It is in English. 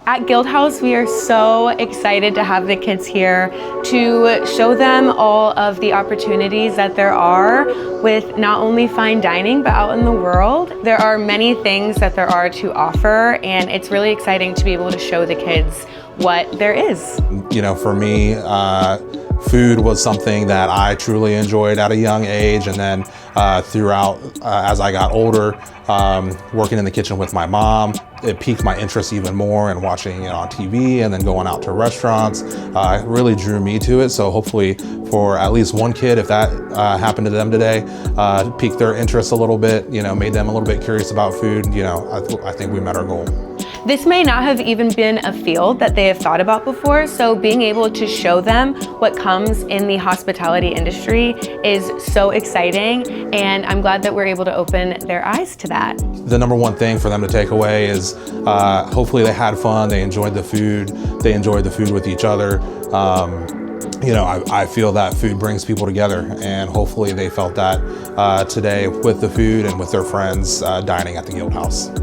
At Guildhouse, we are so excited to have the kids here to show them all of the opportunities that there are with not only fine dining, but out in the world. There are many things that there are to offer, and it's really exciting to be able to show the kids what there is. You know, for me, food was something that I truly enjoyed at a young age, and then throughout, as I got older, working in the kitchen with my mom, it piqued my interest even more, and watching it on TV and then going out to restaurants really drew me to it. So hopefully for at least one kid, if that happened to them today, piqued their interest a little bit, you know, made them a little bit curious about food, you know, I think we met our goal. This may not have even been a field that they have thought about before, so being able to show them what comes in the hospitality industry is so exciting, and I'm glad that we're able to open their eyes to that. The number one thing for them to take away is hopefully they had fun, they enjoyed the food with each other. You know, I feel that food brings people together, and hopefully they felt that today with the food and with their friends dining at the Guildhouse.